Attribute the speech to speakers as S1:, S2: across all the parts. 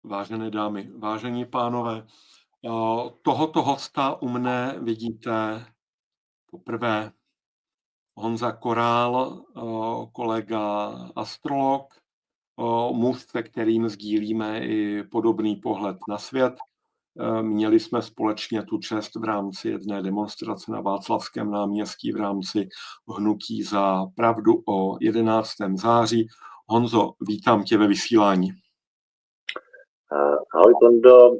S1: Vážené dámy, vážení pánové, tohoto hosta u mne vidíte poprvé. Honza Korál, kolega astrolog, muž, se kterým sdílíme i podobný pohled na svět. Měli jsme společně tu čest v rámci jedné demonstrace na Václavském náměstí v rámci Hnutí za pravdu o 11. září. Honzo, vítám tě ve vysílání.
S2: Ahoj Tondo,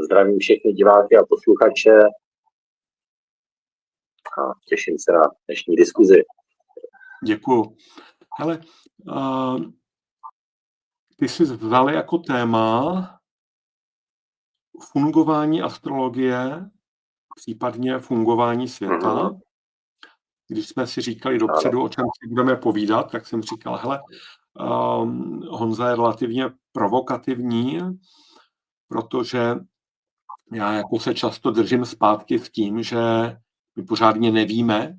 S2: zdravím všechny diváky a posluchače a těším se na dnešní diskuzi.
S1: Děkuju. Hele, ty jsi vzal jako téma fungování astrologie, případně fungování světa. Když jsme si říkali dopředu, o čem si budeme povídat, tak jsem říkal, hele, Honza je relativně provokativní, protože já jako se často držím zpátky s tím, že my pořádně nevíme,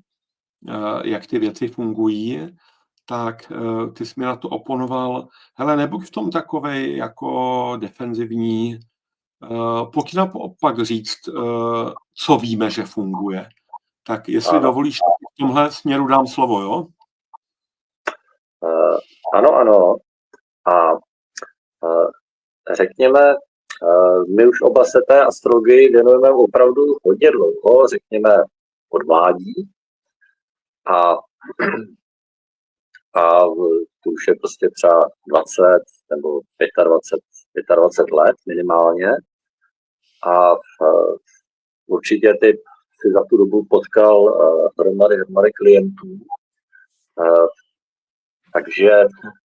S1: jak ty věci fungují, tak ty jsi mi na to oponoval, hele, nebuď v tom takovej jako defenzivní, pojď naopak říct, co víme, že funguje. Tak jestli dovolíš, v tomhle směru dám slovo, jo?
S2: Ano. A řekněme, my už oba se té astrologii věnujeme opravdu hodně dlouho, řekněme od mládí. A to už je prostě třeba 20 nebo 25 let minimálně. A určitě ty si za tu dobu potkal hromady klientů. Takže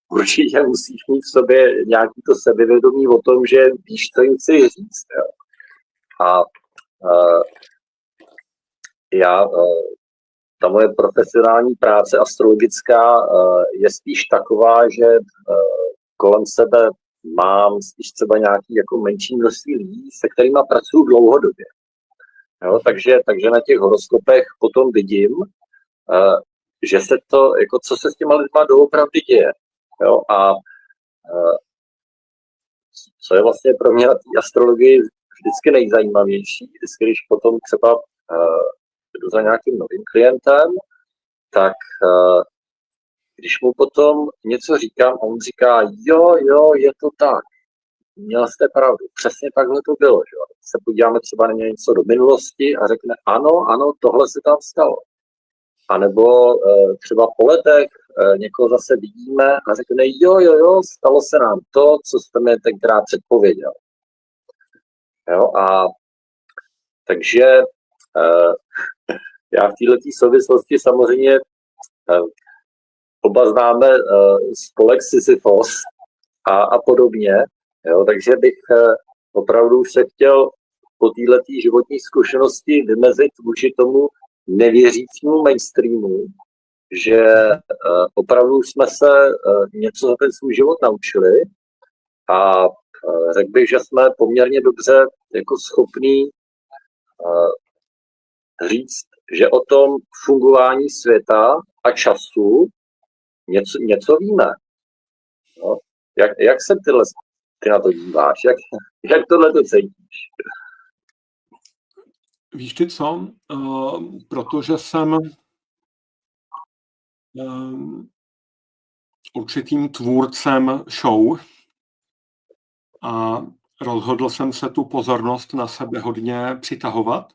S2: určitě musíš mít v sobě nějaký to sebevědomí o tom, že víš, co jim chci říct. Jo. A ta moje profesionální práce astrologická je spíš taková, že kolem sebe mám spíš třeba nějaký jako menší množství lidí, se kterými pracuji dlouhodobě. Jo, takže na těch horoskopech potom vidím, že se to, jako co se s těma lidma doopravdy děje. Jo, a co je vlastně pro mě na té astrologii vždycky nejzajímavější, vždycky, když potom třeba jdu za nějakým novým klientem, tak když mu potom něco říkám, a on říká, jo, je to tak. Měl jste pravdu, přesně takhle to bylo. Že? Se podíváme třeba na něco do minulosti a řekne, ano, tohle se tam stalo. A nebo třeba po letech někoho zase vidíme a řekne, jo, stalo se nám to, co jste mi tenkrát předpověděl. Jo, a takže já v této souvislosti samozřejmě oba známe spolek Sisyfos a podobně, jo, takže bych opravdu se chtěl po této životní zkušenosti vymezit vůči tomu nevěřícímu mainstreamu, že opravdu jsme se něco za ten svůj život naučili a řekl bych, že jsme poměrně dobře jako schopní říct, že o tom fungování světa a času něco víme. No, jak se ty na to díváš? Jak tohle to cítíš?
S1: Víš ty co? Protože jsem určitým tvůrcem show a rozhodl jsem se tu pozornost na sebe hodně přitahovat,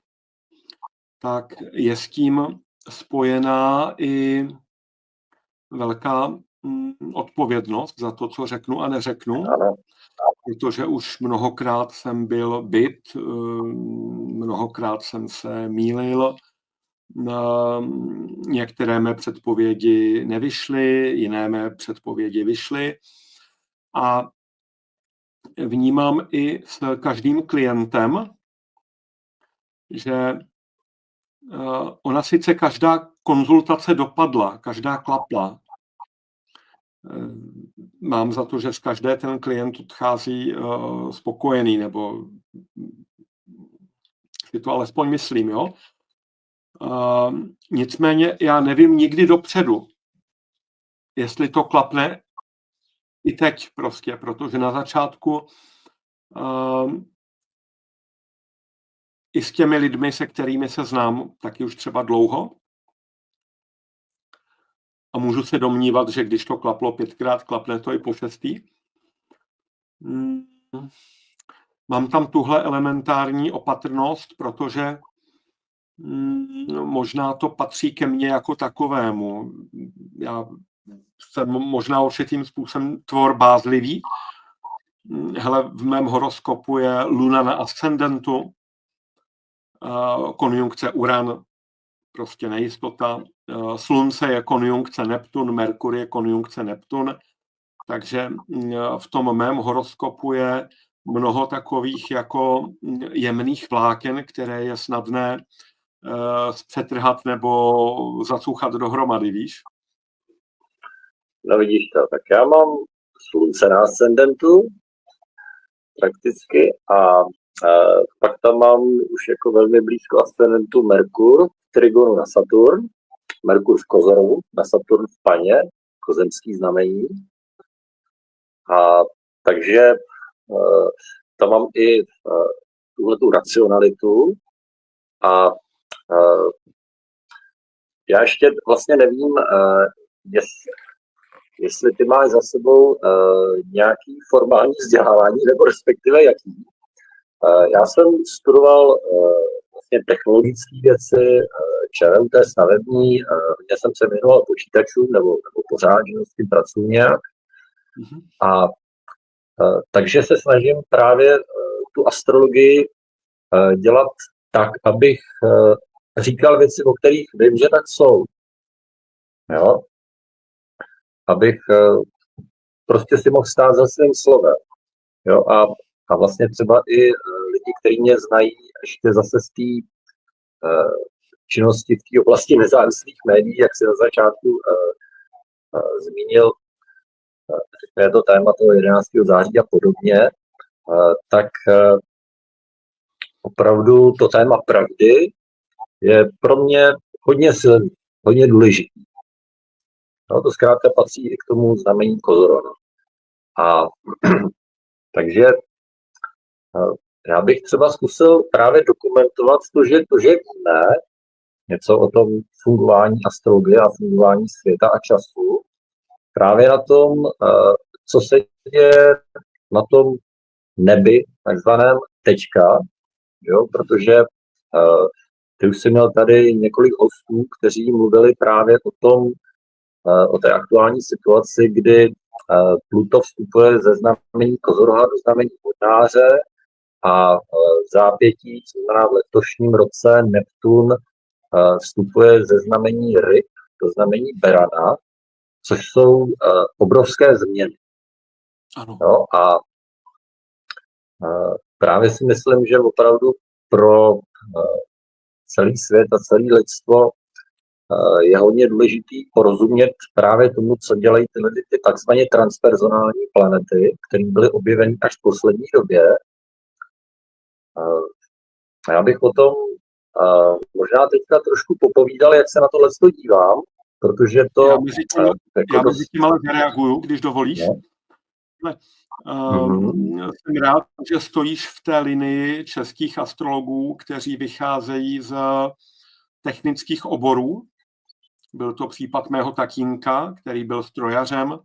S1: tak je s tím spojená i velká odpovědnost za to, co řeknu a neřeknu, protože už mnohokrát jsem byl bit, mnohokrát jsem se mýlil, některé mé předpovědi nevyšly, jiné mé předpovědi vyšly a vnímám i s každým klientem, že ona sice každá konzultace dopadla, každá klapla. Mám za to, že z každé ten klient odchází spokojený, nebo si to alespoň myslím, jo. Nicméně já nevím nikdy dopředu, jestli to klapne i teď prostě, protože na začátku I s těmi lidmi, se kterými se znám taky už třeba dlouho. A můžu se domnívat, že když to klaplo 5krát, klapne to i po 6. Mám tam tuhle elementární opatrnost, protože možná to patří ke mně jako takovému. Já jsem možná určitým způsobem tvor bázlivý. Hele, v mém horoskopu je Luna na ascendentu, konjunkce Uran, prostě nejistota. Slunce je konjunkce Neptun, Merkur je konjunkce Neptun, takže v tom mém horoskopu je mnoho takových jako jemných vláken, které je snadné zpřetrhat nebo zacuchat dohromady, víš?
S2: No vidíš to, tak já mám slunce na ascendentu prakticky a pak tam mám už jako velmi blízko ascendentu Merkur, trigonu na Saturn, Merkur v Kozorovu, na Saturn v Paně, kozemský znamení. A takže tam mám i tuhletu racionalitu a já ještě vlastně nevím, jestli ty máš za sebou nějaký formální vzdělávání, nebo respektive jaký. Já jsem studoval vlastně technologické věci, ČVUT stavební, já jsem se věnoval počítačům, nebo pořád, že s tím pracuji nějak. A takže se snažím právě tu astrologii dělat tak, abych říkal věci, o kterých vím, že tak jsou. Jo? Abych prostě si mohl stát za svým slovem. Jo? A vlastně třeba i lidi, kteří mě znají ještě zase z té činnosti v té oblasti nezávislých médií, jak se na začátku zmínil, je to téma toho 11. září a podobně, tak opravdu to téma pravdy je pro mě hodně silný, hodně důležitý. No, to zkrátka patří i k tomu znamení Kozorona. A takže já bych třeba zkusil právě dokumentovat to, že víme něco o tom fungování astrologie a fungování světa a času, právě na tom, co se děje na tom nebi, takzvaném tečka, jo? Protože ty už jsi měl tady několik hostů, kteří mluvili právě o té aktuální situaci, kdy Pluto vstupuje ze znamení Kozoroha do znamení Vodnáře a v zápětí, co znamená v letošním roce, Neptun vstupuje ze znamení Ryb do znamení Berana, což jsou obrovské změny.
S1: Ano.
S2: Jo? A právě si myslím, že opravdu pro celý svět a celé lidstvo je hodně důležitý porozumět právě tomu, co dělají ty takzvaně transpersonální planety, které byly objeveny až v poslední době. Já bych o tom možná teďka trošku popovídal, jak se na tohle dívám, protože to...
S1: Já mezi tím ale zareaguju, když dovolíš. No. Jsem rád, že stojíš v té linii českých astrologů, kteří vycházejí z technických oborů. Byl to případ mého tatínka, který byl strojařem,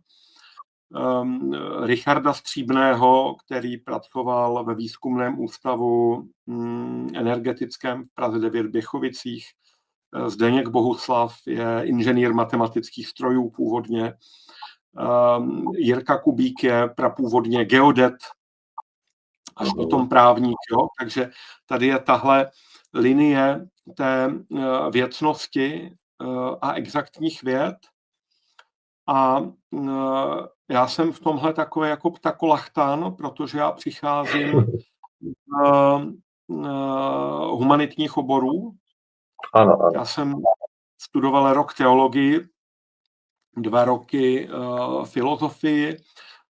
S1: Richarda Stříbného, který pracoval ve výzkumném ústavu energetickém v Praze 9 v Běchovicích. Zdeněk Bohuslav je inženýr matematických strojů původně. Jirka Kubík je prapůvodně geodet, až potom právník. Jo? Takže tady je tahle linie té věcnosti a exaktních věd. A já jsem v tomhle takový jako ptakolachtán, protože já přicházím z humanitních oborů.
S2: Ano.
S1: Já jsem studoval rok teologii, 2 roky filozofii,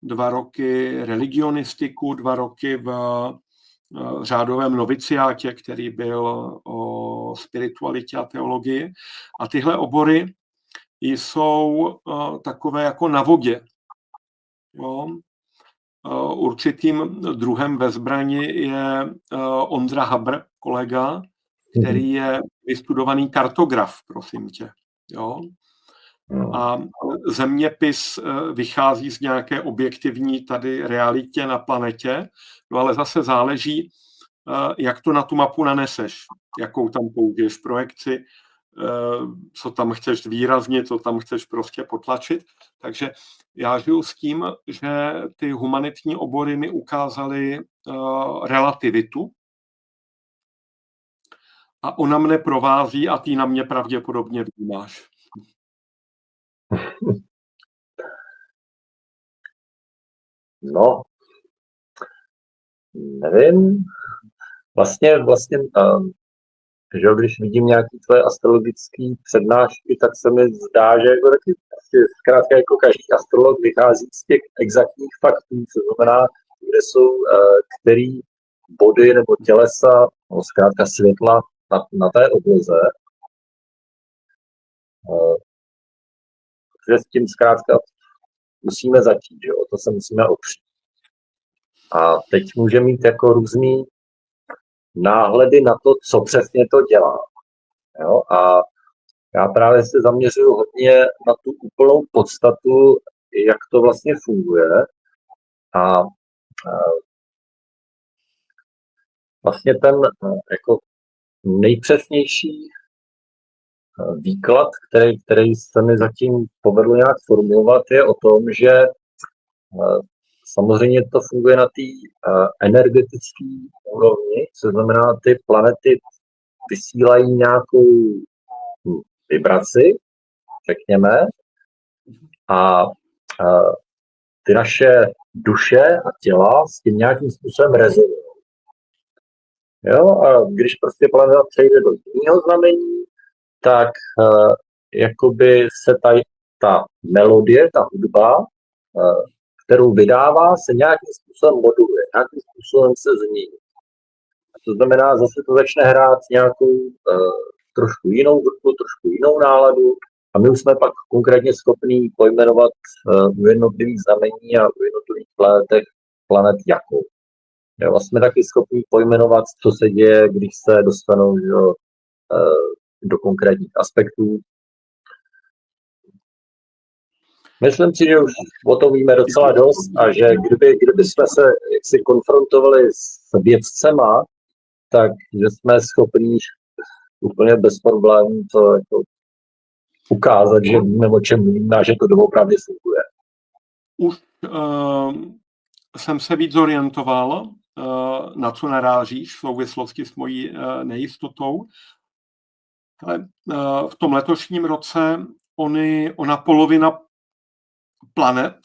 S1: 2 roky religionistiku, 2 roky v řádovém noviciátě, který byl o spiritualitě a teologii. A tyhle obory jsou takové jako na vodě. Jo? určitým druhem ve zbrani je Ondra Habr, kolega, který je vystudovaný kartograf, prosím tě. Jo? A zeměpis vychází z nějaké objektivní tady realitě na planetě, no ale zase záleží, jak to na tu mapu naneseš, jakou tam použiješ projekci, co tam chceš zvýraznit, co tam chceš prostě potlačit. Takže já žiju s tím, že ty humanitní obory mi ukázaly relativitu a ona mne provází a ty na mě pravděpodobně vnímáš.
S2: No, nevím. Vlastně, že když vidím nějaké tvoje astrologické přednášky, tak se mi zdá, že jako taky zkrátka jako každý astrolog vychází z těch exaktních faktů, co znamená, kde jsou který body nebo tělesa, nebo zkrátka světla na té obloze. Že s tím zkrátka musíme začít, že o to se musíme opřít. A teď může mít jako různý náhledy na to, co přesně to dělá. Jo? A já právě se zaměřuju hodně na tu úplnou podstatu, jak to vlastně funguje. A vlastně ten jako nejpřesnější výklad, který se mi zatím povedlo nějak formulovat, je o tom, že samozřejmě to funguje na té energetické úrovni, co znamená, ty planety vysílají nějakou vibraci, řekněme, a ty naše duše a těla s tím nějakým způsobem rezonují. Jo, a když prostě planeta přejde do jiného znamení, tak jakoby se ta melodie, ta hudba, kterou vydává, se nějakým způsobem moduluje, nějakým způsobem se změní. To znamená, zase to začne hrát nějakou trošku jinou hudbu, trošku jinou náladu a my už jsme pak konkrétně schopní pojmenovat u jednotlivých znamení a u jednotlivých planet jakou. Jo, a jsme taky schopní pojmenovat, co se děje, když se dostanou do konkrétních aspektů. Myslím si, že už o tom víme docela dost a že kdyby jsme se jaksi konfrontovali s vědcema, tak že jsme schopni úplně bez problémů to jako ukázat, že víme, o čem mluvíme a že to doopravdy funguje.
S1: Už jsem se víc zorientoval, na co narážíš v souvislosti s mojí nejistotou. Ale v tom letošním roce ona polovina planet,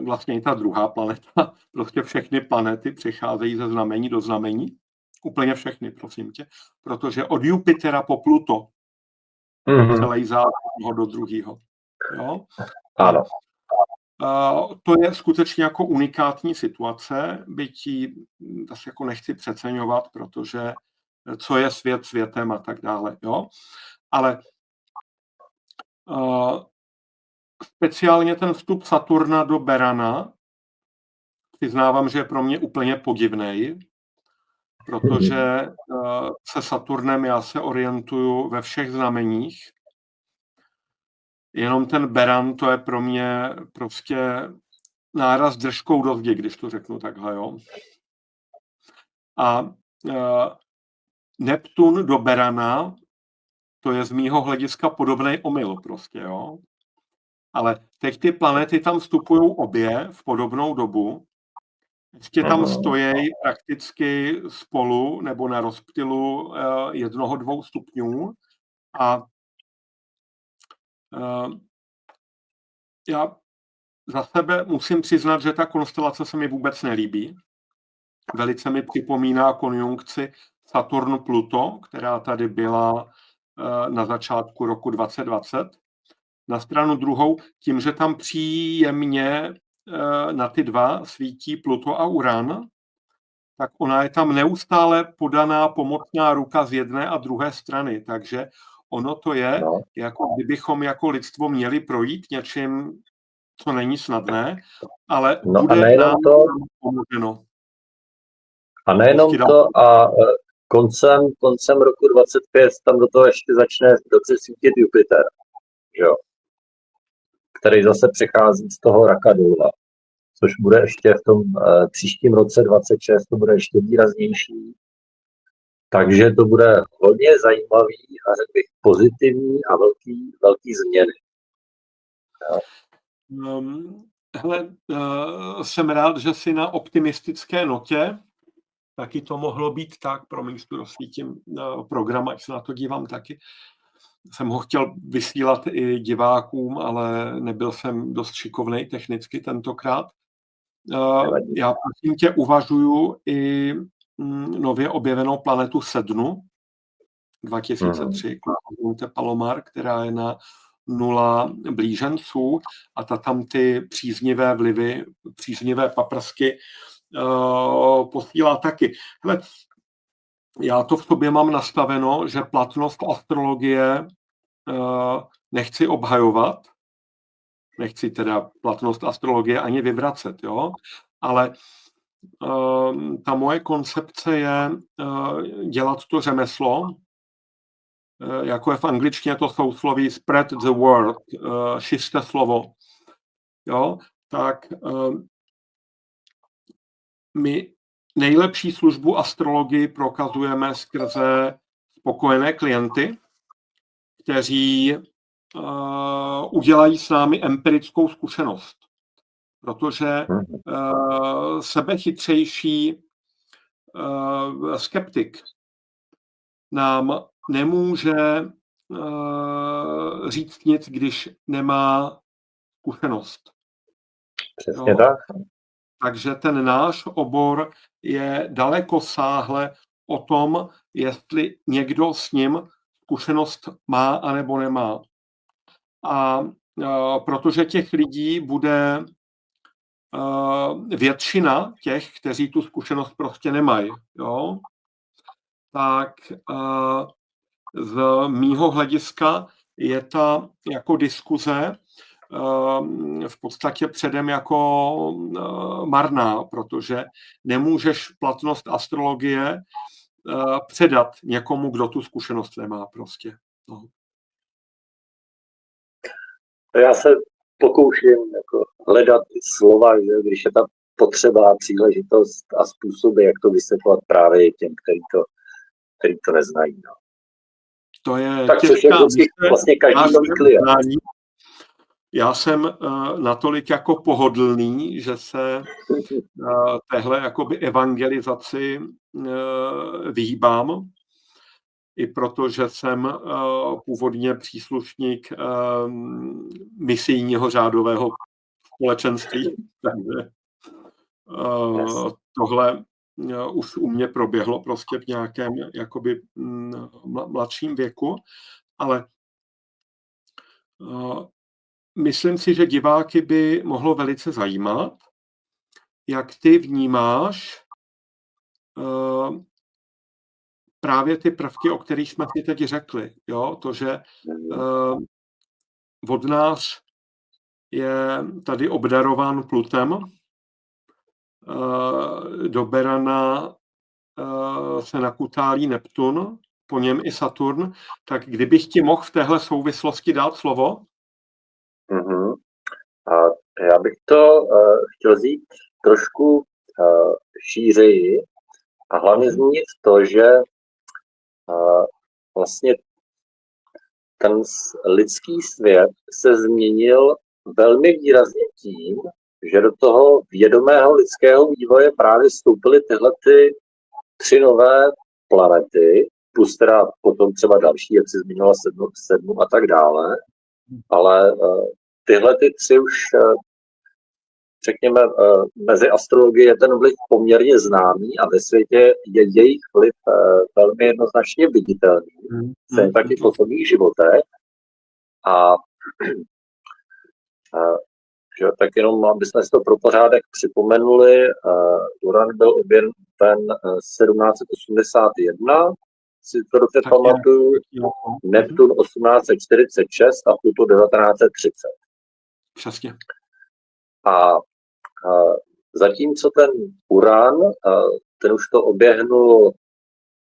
S1: vlastně i ta druhá planeta, prostě všechny planety přecházejí ze znamení do znamení. Úplně všechny, prosím tě. Protože od Jupitera po Pluto celý závěr do druhého. Jo?
S2: Ano.
S1: To je skutečně jako unikátní situace, byť ji zase jako nechci přeceňovat, protože co je svět světem a tak dále. Jo? Ale speciálně ten vstup Saturna do Berana, přiznávám, že je pro mě úplně podivnej, protože se Saturnem já se orientuju ve všech znameních. Jenom ten Beran, to je pro mě prostě náraz držkou do zdi, když to řeknu takhle. Jo? A Neptun do Berana, to je z mýho hlediska podobný omyl prostě, jo. Ale teď ty planety tam vstupují obě v podobnou dobu. Ještě tam stojí prakticky spolu nebo na rozptylu 1-2 stupňů. A já za sebe musím přiznat, že ta konstelace se mi vůbec nelíbí. Velice mi připomíná konjunkci Saturn-Pluto, která tady byla na začátku roku 2020. Na stranu druhou, tím, že tam příjemně na ty dva svítí Pluto a Uran, tak ona je tam neustále podaná pomocná ruka z jedné a druhé strany. Takže ono to je, jako kdybychom jako lidstvo měli projít něčím co není snadné, ale
S2: No a
S1: bude
S2: nejenom
S1: nám
S2: to,
S1: pomoženo.
S2: a nejenom to, a koncem roku 25 tam do toho ještě začne dobře svítit Jupiter, jo, který zase přechází z toho raka dola, což bude ještě v tom příštím roce 26, to bude ještě výraznější. Takže to bude hodně zajímavý a řekl bych pozitivní a velký změny.
S1: Jo. Hele, jsem rád, že jsi na optimistické notě. Taky to mohlo být tak, promiň, rozsvítím program, ať se na to dívám taky. Jsem ho chtěl vysílat i divákům, ale nebyl jsem dost šikovnej technicky tentokrát. Já prosím tě uvažuju i nově objevenou planetu Sednu 2003, Palomar, která je na 0 blíženců a ta tam ty příznivé vlivy, příznivé paprsky posílá taky. Hele, já to v sobě mám nastaveno, že platnost astrologie nechci obhajovat, nechci teda platnost astrologie ani vyvracet, jo? Ale ta moje koncepce je dělat to řemeslo, jako je v angličtině to sousloví spread the word, šiřte slovo. Jo? Tak my nejlepší službu astrologii prokazujeme skrze spokojené klienty, kteří udělají s námi empirickou zkušenost. Protože sebechytřejší skeptik nám nemůže říct nic, když nemá zkušenost.
S2: Přesně tak.
S1: Takže ten náš obor je dalekosáhle o tom, jestli někdo s ním zkušenost má anebo nemá. A protože těch lidí bude většina těch, kteří tu zkušenost prostě nemají, jo? Tak z mýho hlediska je ta jako diskuze v podstatě předem jako marná, protože nemůžeš platnost astrologie předat někomu, kdo tu zkušenost nemá prostě. No.
S2: Já se pokouším jako hledat slova, že když je ta potřeba, příležitost a způsoby, jak to vysvětlovat právě těm, který to neznají. No.
S1: To je
S2: tak což je vlastně každý nový klient.
S1: Já jsem natolik jako pohodlný, že se téhle jakoby evangelizaci vyhýbám, i protože jsem původně příslušník misijního řádového společenství. Takže tohle už u mě proběhlo prostě v nějakém jakoby mladším věku, ale myslím si, že diváky by mohlo velice zajímat, jak ty vnímáš právě ty prvky, o kterých jsme si teď řekli. Jo? To, že vodnář je tady obdarován Plutem, do Berana se nakutálí Neptun, po něm i Saturn, tak kdybych ti mohl v téhle souvislosti dát slovo?
S2: A já bych to chtěl vzít trošku šířeji a hlavně zmínit to, že vlastně ten lidský svět se změnil velmi výrazně tím, že do toho vědomého lidského vývoje právě vstoupily tyhle ty 3 nové planety, plus teda potom třeba další, jak se zmínila sedmu a tak dále, ale tyhle ty 3 už, řekněme, mezi astrologií je ten vliv poměrně známý a ve světě je jejich vliv velmi jednoznačně viditelný, stejně taky v osobních životech. A že, tak jenom, aby jsme si to pro pořádek připomenuli, Uran byl objeven 1781, si to dobře pamatuju, Neptun 1846 a Pluto 1930.
S1: Přesně.
S2: A zatímco ten Uran, ten už to oběhnul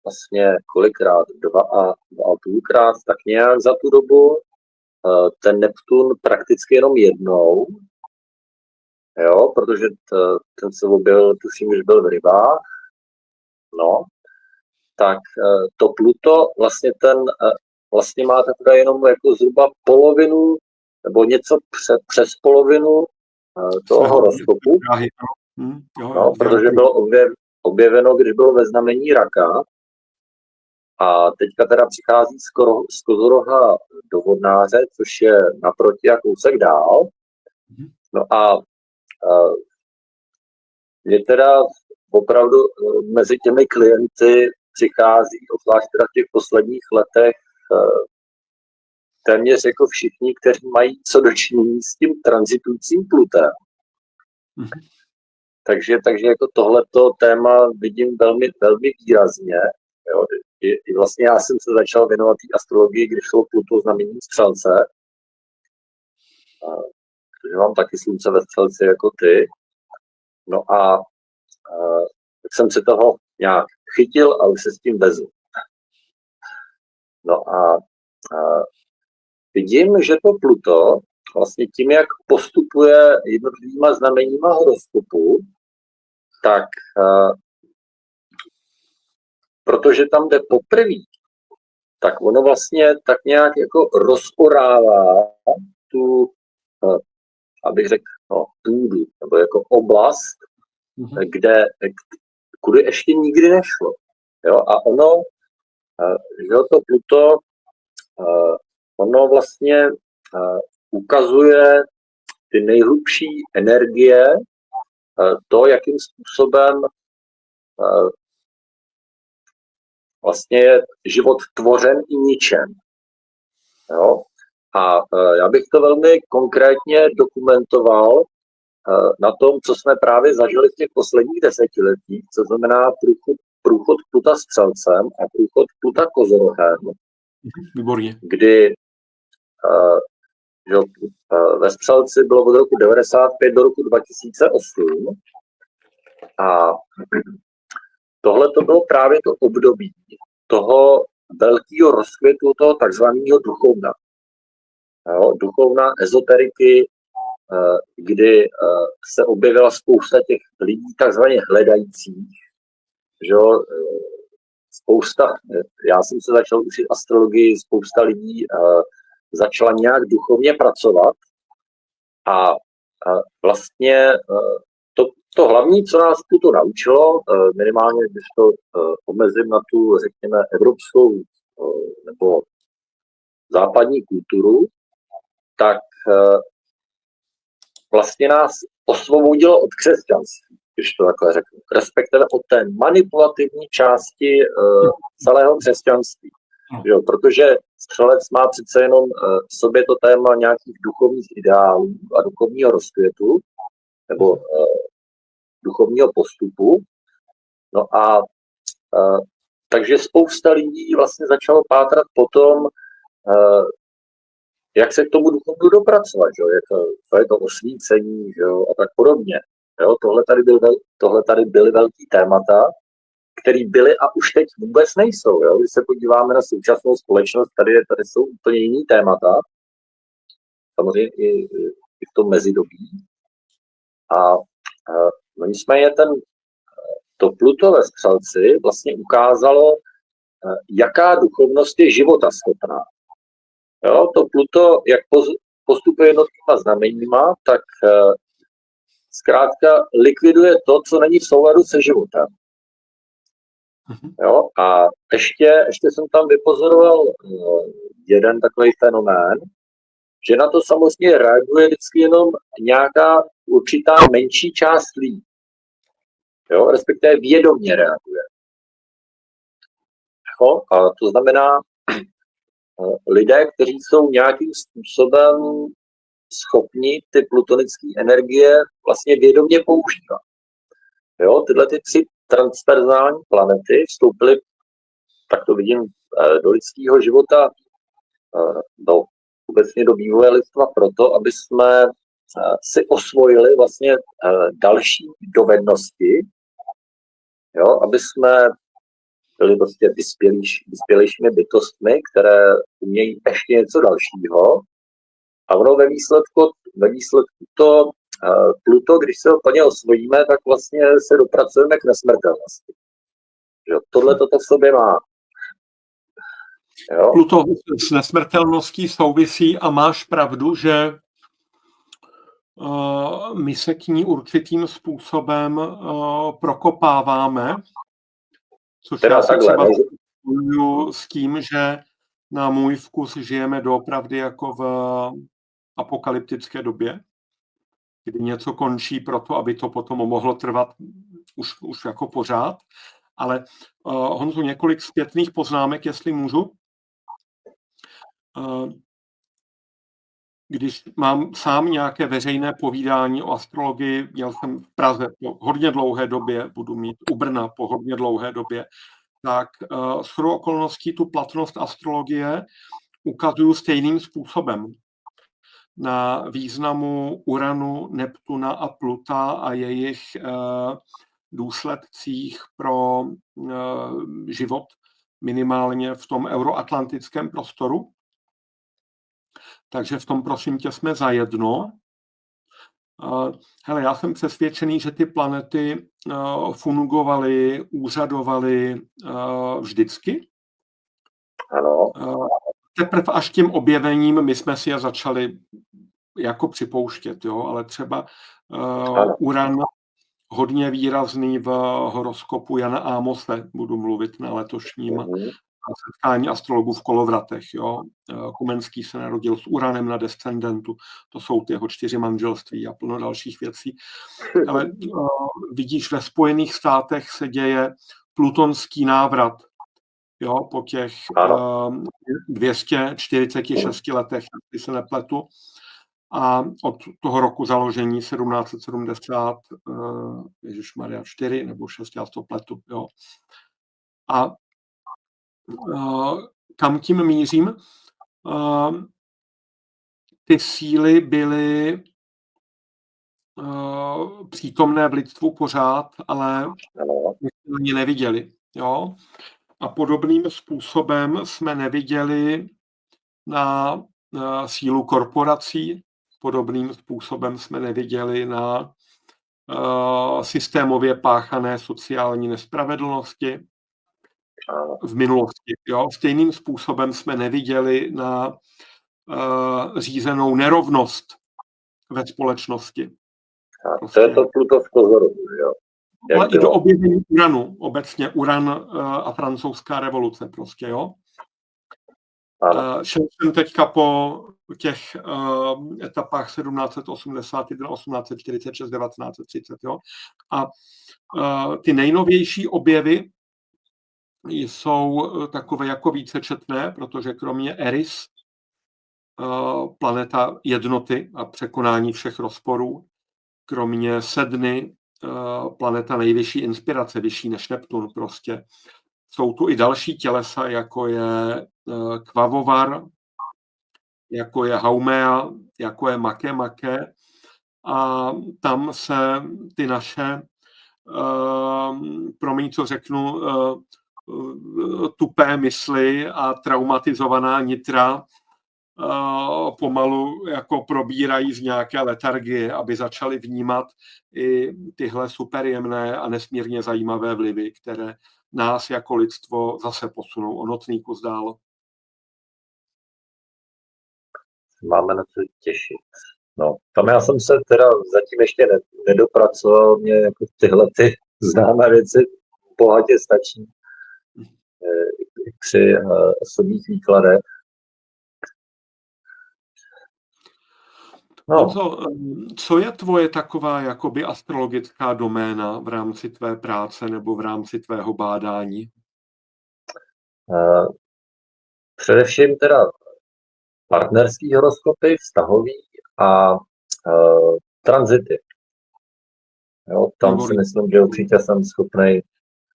S2: vlastně kolikrát, 2,5krát, tak nějak za tu dobu, ten Neptun prakticky jenom jednou, jo, protože ten se objevil, tuším, že byl v Rybách, no, tak to Pluto vlastně má takhle jenom jako zhruba polovinu, nebo něco přes polovinu toho horoskopu, no, protože bylo objeveno, když bylo ve znamení Raka, a teďka teda přichází z Kozoroha do Vodnáře, což je naproti a kousek dál. No a mě teda opravdu mezi těmi klienty přichází, obzvlášť teda v těch posledních letech, téměř jako všichni, kteří mají co dočinění s tím tranzitujícím Plutem. Takže jako tohleto téma vidím velmi, velmi výrazně. Jo. I vlastně já jsem se začal věnovat té astrologii, když šlo Pluto znamení Střelce. Protože mám taky slunce ve Střelci jako ty. No a tak jsem se toho nějak chytil a už se s tím vezu. No a vidím, že to Pluto vlastně tím, jak postupuje jednotlivýma znameníma horoskopu, tak protože tam jde poprvé, tak ono vlastně tak nějak jako rozorává tu, abych řekl, půdu, nebo jako oblast, kudy ještě nikdy nešlo. Jo? A ono, že to Pluto, ono vlastně ukazuje ty nejhlubší energie, to, jakým způsobem vlastně je život tvořen i ničen. Jo? A já bych to velmi konkrétně dokumentoval na tom, co jsme právě zažili v těch posledních desetiletích, co znamená průchod Pluta Střelcem a průchod Pluta Kozorohem.
S1: Výborně.
S2: Kdy ve Střelci bylo od roku 1995 do roku 2008 a tohle to bylo právě to období toho velkého rozkvětu toho takzvaného duchovna. Jo, duchovna, ezoteriky, kdy se objevila spousta těch lidí takzvaně hledajících. Že já jsem se začal učit astrologii, spousta lidí začala nějak duchovně pracovat a vlastně to hlavní, co nás to naučilo, minimálně když to omezím na tu, řekněme, evropskou nebo západní kulturu, tak vlastně nás osvobodilo od křesťanství, když to takhle řeknu. Respektive od té manipulativní části celého křesťanství. Jo, protože Střelec má přece jenom v sobě to téma nějakých duchovních ideálů a duchovního rozkvětu, nebo duchovního postupu. No a takže spousta lidí vlastně začalo pátrat potom, jak se k tomu duchovnu dopracovat, co je to osvícení, jo, a tak podobně. Jo, tohle tady byly velký témata, které byly a už teď vůbec nejsou. Jo. Když se podíváme na současnou společnost, tady jsou úplně jiný témata, samozřejmě i v tom mezidobí. A no nicméně to Pluto ve Střelci vlastně ukázalo, jaká duchovnost je životaschopná. Jo, to Pluto, jak postupuje jednotlivýma znameníma, tak zkrátka likviduje to, co není v souladu se životem. Jo, a ještě jsem tam vypozoroval jeden takový fenomén, že na to samozřejmě reaguje vždycky jenom nějaká určitá menší část lidí. Jo, respektive vědomě reaguje. Jo, a to znamená, lidé, kteří jsou nějakým způsobem schopni ty plutonické energie vlastně vědomě používat. Jo, tyhle ty 3 transpersonální planety vstoupily, tak to vidím, do lidského života, obecně do vývoje lidstva proto, aby jsme si osvojili vlastně další dovednosti, jo, aby jsme byli prostě vyspělejšími bytostmi, které umějí ještě něco dalšího. A ono ve výsledku to Pluto, když se ho plně osvojíme, tak vlastně se dopracujeme k nesmrtelnosti. Tohle toto v sobě má. Jo?
S1: Pluto s nesmrtelností souvisí a máš pravdu, že my se k ní určitým způsobem prokopáváme, což
S2: Teda
S1: já se
S2: takhle,
S1: třeba spojuju s tím, že na můj vkus žijeme doopravdy jako v apokalyptické době, kdy něco končí proto, aby to potom mohlo trvat už jako pořád. Ale Honzu, několik zpětných poznámek, jestli můžu. Když mám sám nějaké veřejné povídání o astrologii, měl jsem v Praze po hodně dlouhé době, budu mít u Brna po hodně dlouhé době, tak shodou okolností tu platnost astrologie ukazuju stejným způsobem. Na významu Uranu, Neptuna a Pluta a jejich důsledcích pro život minimálně v tom euroatlantickém prostoru. Takže v tom, prosím tě, jsme zajedno. Hele, já jsem přesvědčený, že ty planety fungovaly, úřadovaly vždycky.
S2: Ano.
S1: Teprve až tím objevením my jsme si je začali jako připouštět, jo? Ale třeba Uran hodně výrazný v horoskopu Jana Ámose, budu mluvit na letošním setkání astrologů v Kolovratech. Jo? Komenský se narodil s Uranem na descendentu, to jsou ty jeho 4 manželství a plno dalších věcí. Ale vidíš, ve Spojených státech se děje plutonský návrat, jo? Po těch 246 letech, když se nepletu. A od toho roku založení 1770, ježišmarja 4 nebo 6, já to pletu. Jo? A kam tím mířím? Ty síly byly přítomné v lidstvu pořád, ale my jsme ani neviděli. Jo? A podobným způsobem jsme neviděli na sílu korporací, podobným způsobem jsme neviděli na systémově páchané sociální nespravedlnosti v minulosti. Jo? Stejným způsobem jsme neviděli na řízenou nerovnost ve společnosti.
S2: Prostě. To je to Pluto v Kozoru. Jo?
S1: Ale i do objevení Uranu, obecně Uran a francouzská revoluce prostě, jo. Šel jsem teďka po těch etapách 1781, 1846, 1930, jo. A ty nejnovější objevy jsou takové jako vícečetné, protože kromě Eris, planeta jednoty a překonání všech rozporů, kromě Sedny, planeta nejvyšší inspirace, vyšší než Neptun prostě. Jsou tu i další tělesa, jako je Kvavovar, jako je Haumea, jako je Makemake. A tam se ty naše, promiň, co řeknu, tupé mysli a traumatizovaná nitra pomalu jako probírají z nějaké letargie, aby začali vnímat i tyhle superjemné a nesmírně zajímavé vlivy, které nás jako lidstvo zase posunou o notný kus dál.
S2: Máme na co těšit. No, tam já jsem se teda zatím ještě nedopracoval, mě jako tyhle ty známé věci bohatě stačí při osobních výkladech.
S1: No. Co je tvoje taková jakoby astrologická doména v rámci tvé práce nebo v rámci tvého bádání?
S2: Především teda partnerský horoskopy, vztahový a tranzity. Jo, tam si myslím, že určitě jsem schopný.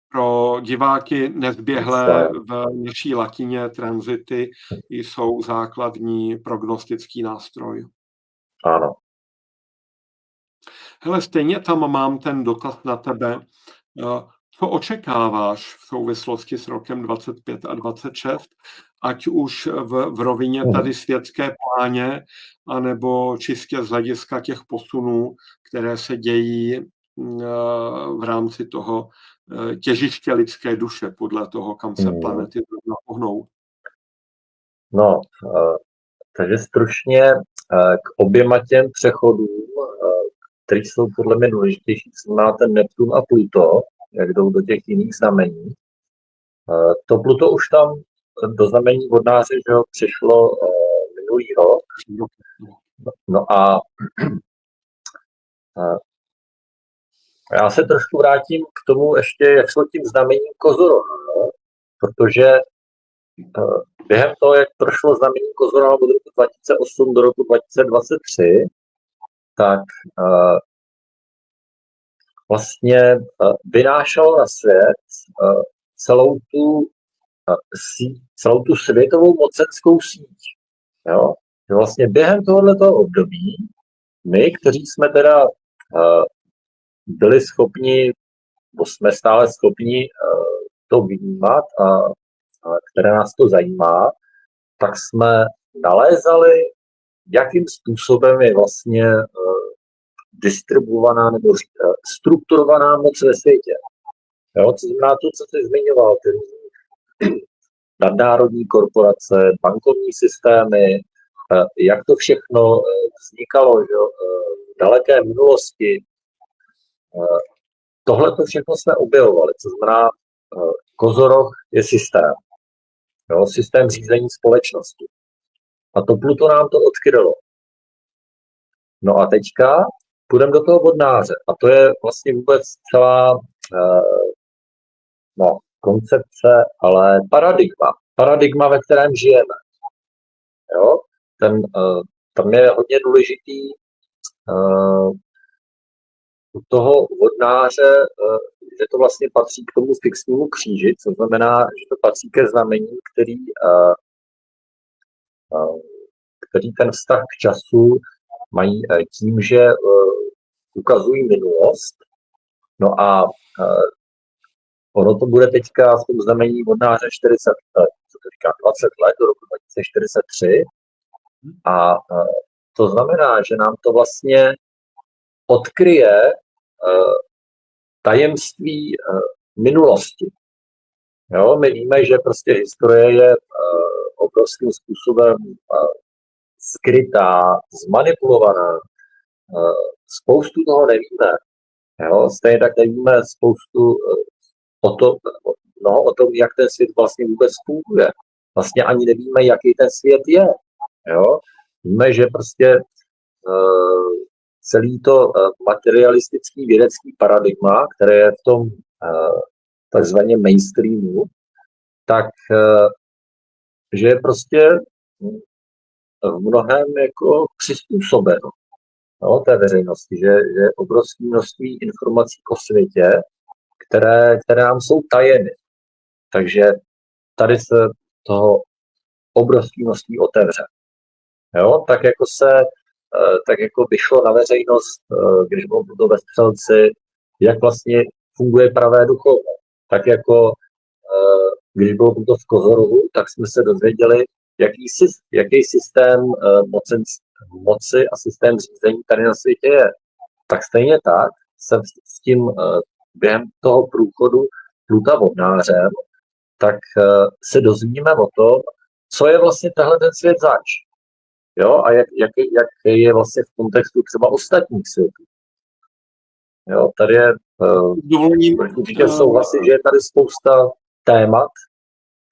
S1: Pro diváky nezběhlé v naší latině tranzity jsou základní prognostický nástroj.
S2: Ano.
S1: Hele, stejně tam mám ten dotaz na tebe. Co očekáváš v souvislosti s rokem 25 a 26, ať už v rovině tady světské pláně, anebo čistě z hlediska těch posunů, které se dějí v rámci toho těžiště lidské duše, podle toho, kam se planety pohnou?
S2: No, takže stručně k oběma těm přechodům, které jsou podle mě důležitější, co má ten Neptun a Pluto, jak jdou do těch jiných znamení. To Pluto už tam do znamení vodnáře, že ho přišlo minulý rok. No a já se trošku vrátím k tomu ještě, jak šlo tím znamením Kozoroha, protože během toho, jak prošlo znamení Kozoroha od roku 2008 do roku 2023, tak vlastně vynášelo na svět celou tu světovou mocenskou síť. Jo? Vlastně během tohoto období my, kteří jsme teda byli schopni, nebo jsme stále schopni to vnímat a které nás to zajímá, tak jsme nalézali, jakým způsobem je vlastně distribuovaná nebo strukturovaná moc ve světě. Jo, co znamená to, co jsi zmiňoval, ty nadnárodní korporace, bankovní systémy, jak to všechno vznikalo, že, v daleké minulosti. Tohle to všechno jsme objevovali, co znamená, Kozoroh je systém. Jo, systém řízení společnosti. A to Pluto nám to odkrylo. No a teďka půjdeme do toho vodnáře. A to je vlastně vůbec celá koncepce, ale paradigma. Paradigma, ve kterém žijeme. Jo? Tam je hodně důležitý u toho vodnáře, že to vlastně patří k tomu fixnímu kříži, co znamená, že to patří ke znamení, který ten vztah k času mají tím, že ukazují minulost. No a ono to bude teďka v tom znamení vodnáře 40 let, co to říká, 20 let do roku 2043. A to znamená, že nám to vlastně odkryje tajemství minulosti. Jo, my víme, že prostě historie je obrovským způsobem skrytá, zmanipulovaná. Spoustu toho nevíme. Jo, stejně tak nevíme spoustu o tom, jak ten svět vlastně vůbec funguje. Vlastně ani nevíme, jaký ten svět je. Jo? Víme, že prostě celý to materialistický vědecký paradigma, které je v tom takzvaně mainstreamu, tak že je prostě v mnohem jako přizpůsobeno té veřejnosti, že je obrovské množství informací o světě, které nám jsou tajeny. Takže tady se toho obrovské množství otevře. Jo? Tak jako vyšlo na veřejnost, když bylo to ve Střelci, jak vlastně funguje pravé duchovno. Tak jako když bylo to v Kozorohu, tak jsme se dozvěděli, jaký systém moci a systém řízení tady na světě je. Tak stejně tak se s tím během toho průchodu Pluta vodnářem, tak se dozvíme o tom, co je vlastně tenhle ten svět zač. Jo, a jak je vlastně v kontextu třeba ostatních světů. Jo, tady je určitě souhlasím, že je tady spousta témat,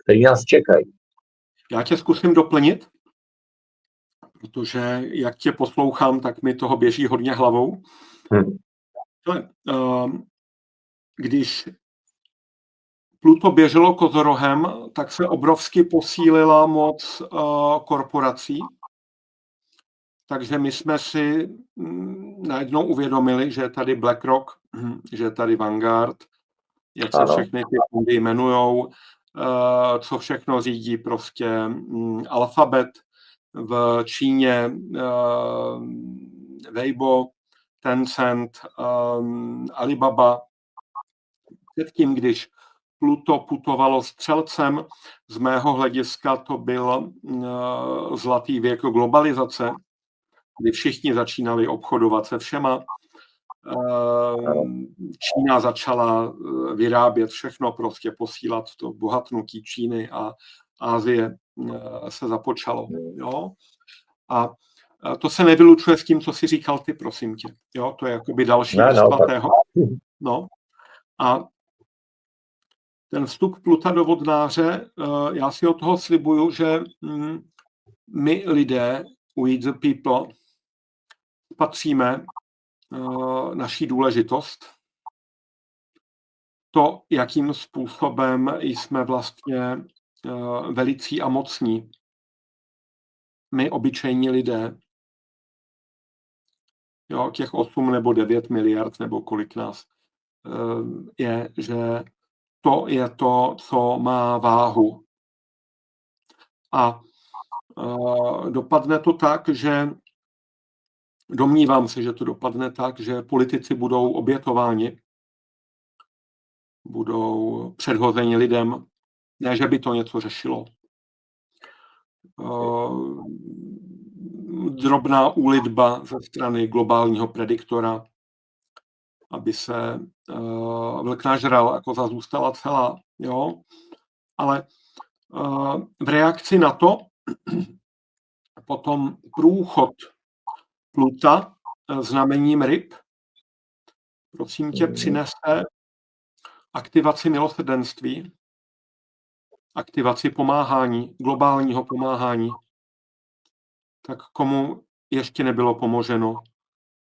S2: které nás čekají.
S1: Já tě zkusím doplnit, protože jak tě poslouchám, tak mi toho běží hodně hlavou. Když Pluto běželo Kozorohem, tak se obrovsky posílila moc korporací. Takže my jsme si najednou uvědomili, že je tady BlackRock, že je tady Vanguard, jak se všechny ty fondy jmenujou, co všechno řídí prostě Alphabet v Číně, Weibo, Tencent, Alibaba. Předtím, když Pluto putovalo střelcem, z mého hlediska to byl zlatý věk globalizace, kdy všichni začínali obchodovat se všema. Čína začala vyrábět všechno, prostě posílat to bohatnutí Číny a Asie se započalo. Jo? A to se nevylučuje s tím, co si říkal ty, prosím tě. Jo? To je jakoby další bezplatného. No. A ten vstup Pluta do vodnáře, já si od toho slibuju, že my lidé, we the people, patříme naší důležitost. To, jakým způsobem jsme vlastně velicí a mocní. My, obyčejní lidé, jo, těch 8 nebo 9 miliard, nebo kolik nás je, že to je to, co má váhu. A dopadne to tak, že domnívám se, že to dopadne tak, že politici budou obětováni, budou předhozeni lidem, ne, že by to něco řešilo. Drobná úlitba ze strany globálního prediktora, aby se vlk nažral a koza zůstala celá. Jo? Ale v reakci na to potom průchod Pluta znamením ryb, prosím tě, přinese aktivaci milosrdenství, aktivaci pomáhání, globálního pomáhání. Tak komu ještě nebylo pomoženo?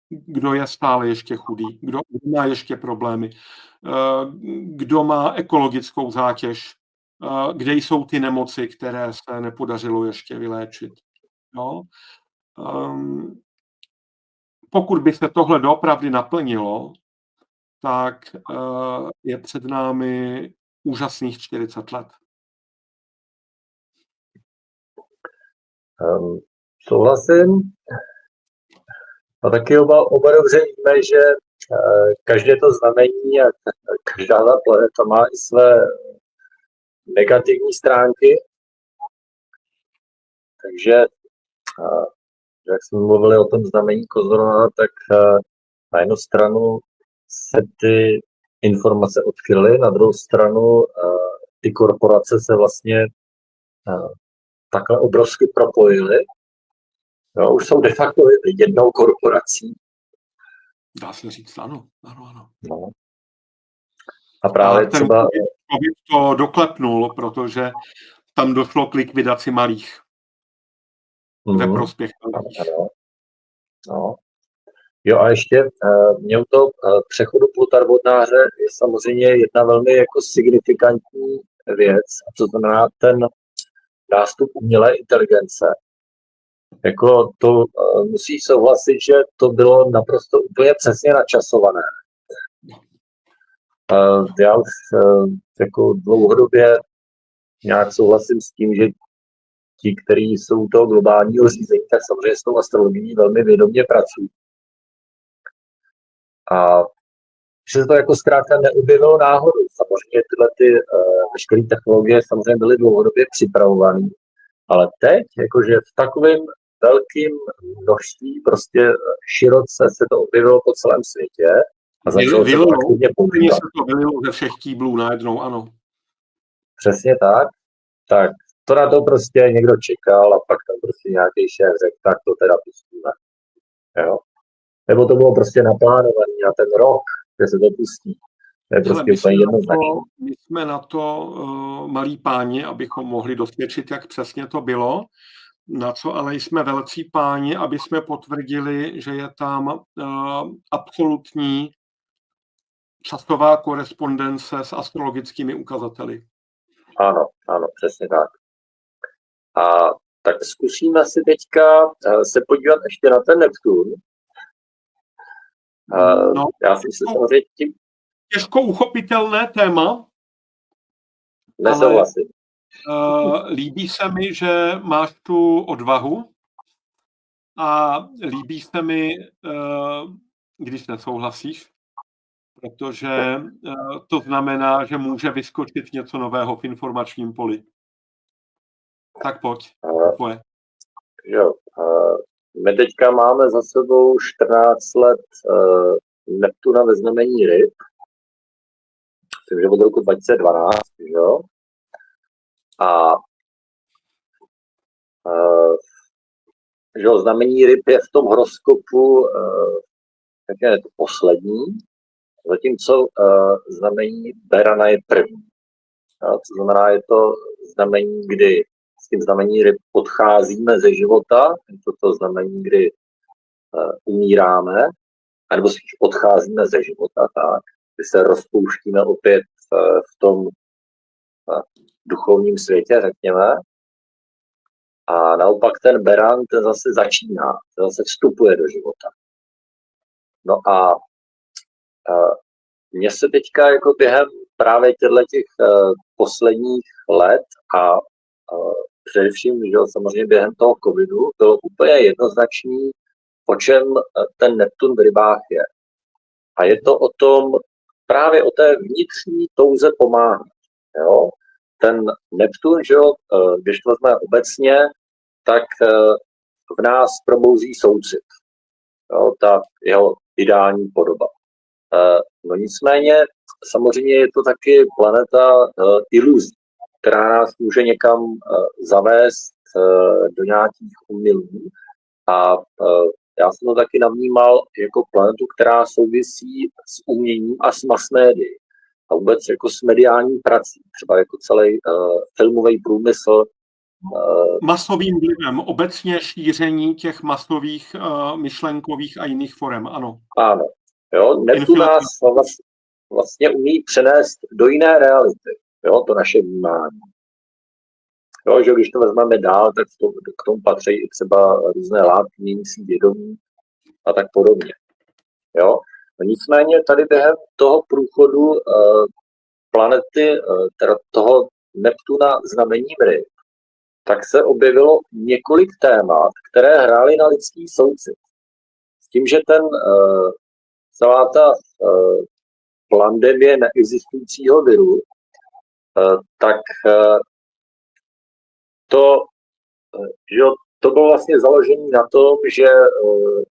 S1: Kdo je stále ještě chudý? Kdo má ještě problémy? Kdo má ekologickou zátěž? Kde jsou ty nemoci, které se nepodařilo ještě vyléčit? Jo? Pokud by se tohle doopravdy naplnilo, tak je před námi úžasných 40 let.
S2: Souhlasím. A taky oba dobře víme, že každé to znamení a každá ta planeta má i své negativní stránky. Takže, jak jsme mluvili o tom znamení Kozorova, tak na jednu stranu se ty informace odkryly, na druhou stranu ty korporace se vlastně takhle obrovsky propojily. No, už jsou de facto jednou korporací.
S1: Dá se říct, ano.
S2: No. A právě
S1: ten
S2: třeba...
S1: COVID to doklepnul, protože tam došlo k likvidaci malých. Ve prospěch malých.
S2: No. Jo a ještě měl to přechodu Pluta vodnáře je samozřejmě jedna velmi jako signifikantní věc, a co znamená ten nástup umělé inteligence. Jako to musí souhlasit, že to bylo naprosto úplně přesně načasované. Já už jako dlouhodobě nějak souhlasím s tím, že ti, kteří jsou toho globálního řízení, tak samozřejmě s tou astrologií velmi vědomě pracují. A že se to jako zkrátka neobjevilo náhodou. Samozřejmě tyhle veškeré technologie samozřejmě byly dlouhodobě připravované, ale teď, jakože v takovém velkém množství, prostě široce se to objevilo po celém světě a začalo se to aktivně používat.
S1: Se to vylilo ze všech kýblů najednou, ano.
S2: Přesně tak. Tak to na to prostě někdo čekal a pak tam prostě nějaký šéf řekl, tak to teda pustíme. Jo? Nebo to bylo prostě naplánované na ten rok, kde se to pustí. To je prostě úplně jednoznačné.
S1: My jsme na to malí páni, abychom mohli dosvědčit, jak přesně to bylo. Na co ale jsme velcí páni, aby jsme potvrdili, že je tam absolutní časová korespondence s astrologickými ukazateli.
S2: Ano, přesně tak. A tak zkusíme si teďka se podívat ještě na ten Neptun. Já jsem se samozřejmě tím...
S1: Těžko uchopitelné téma.
S2: Nesouhlasím.
S1: Líbí se mi, že máš tu odvahu a líbí se mi, když nesouhlasíš, protože to znamená, že může vyskočit něco nového v informačním poli. Tak pojď, tvoje.
S2: Jo, my teďka máme za sebou 14 let Neptuna ve znamení ryb. Myslím, že od roku 2012, jo. A že znamení ryb je v tom horoskopu tak je to poslední, zatímco znamení Berana je první. To znamená, je to znamení, kdy s tím znamení ryb odcházíme ze života, je to znamení, kdy umíráme, anebo spíš odcházíme ze života, tak, kdy se rozpouštíme opět v tom duchovním světě, řekněme. A naopak ten Beran, ten zase začíná, ten zase vstupuje do života. No a mně se teďka jako během právě těch posledních let a především, že samozřejmě během toho covidu, bylo úplně jednoznačný, o čem ten Neptun v rybách je. A je to o tom, právě o té vnitřní touze pomáhat. Jo? Ten Neptun, že jo, když to vezmeme obecně, tak v nás probouzí soucit. Jo? Ta jeho ideální podoba. No nicméně, samozřejmě je to taky planeta iluzí, která nás může někam zavést do nějakých omylů. A já jsem to taky navnímal jako planetu, která souvisí s uměním a s mass médií. A vůbec jako s mediální prací, třeba jako celý filmový průmysl.
S1: Masovým vlivem, obecně šíření těch masových myšlenkových a jiných forem, ano.
S2: Ano. Jo, Neptun nás vlastně umí přenést do jiné reality, jo, to naše vnímání. Jo, že když to vezmeme dál, tak k tomu patří i třeba různé látky měnící vědomí a tak podobně. Jo. No nicméně tady během toho průchodu planety, teda toho Neptuna znamením ryb, tak se objevilo několik témat, které hrály na lidský soucit. S tím, že celá ta pandemie neexistujícího viru, tak to bylo vlastně založené na tom, že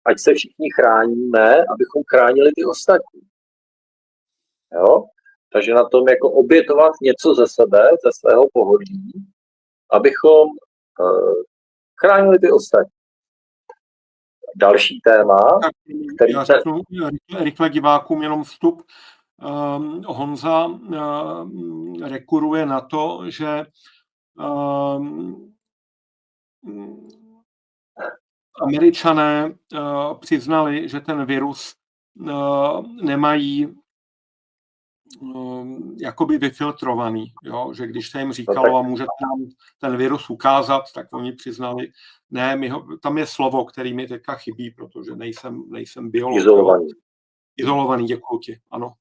S2: ať se všichni chráníme, abychom chránili ty ostatní. Jo? Takže na tom jako obětovat něco ze sebe, ze svého pohodlí, abychom chránili ty ostatní. Další téma, který
S1: já řeknu rychle divákům jenom vstup. Honza rekuruje na to, že Američané přiznali, že ten virus nemají jakoby vyfiltrovaný, jo? Že když se jim říkalo a můžete nám ten virus ukázat, tak oni přiznali, ne, tam je slovo, který mi teďka chybí, protože nejsem biolog. Izolovaný, děkuji ti, ano.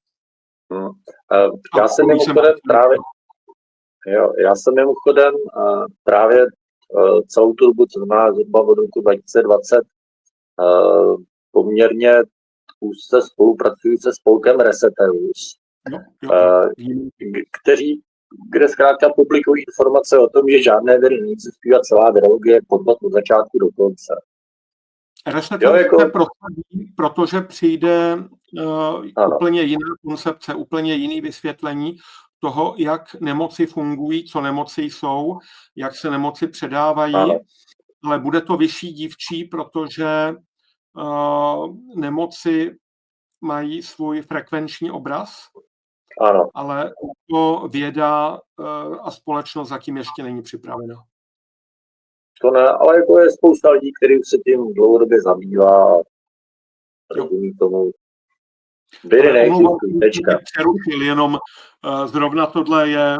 S2: Já jsem mimochodem právě celou tu dobu, co znamená zhruba od roku 2020, poměrně úzce spolupracují se spolkem Reseteus, kde zkrátka publikují informace o tom, že žádné viry neexistují a celá virologie je podvod od začátku do konce.
S1: Reseteus se prosadí, protože přijde úplně jiná koncepce, úplně jiný vysvětlení toho, jak nemoci fungují, co nemoci jsou, jak se nemoci předávají, ale bude to vyšší dívčí, protože nemoci mají svůj frekvenční obraz, ale to věda a společnost zatím ještě není připravena.
S2: To ne, ale jako je spousta lidí, kteří se tím dlouhodobě zabývá a rozumí tomu. Viry neexistují, tečka.
S1: Přerušil, jenom zrovna tohle je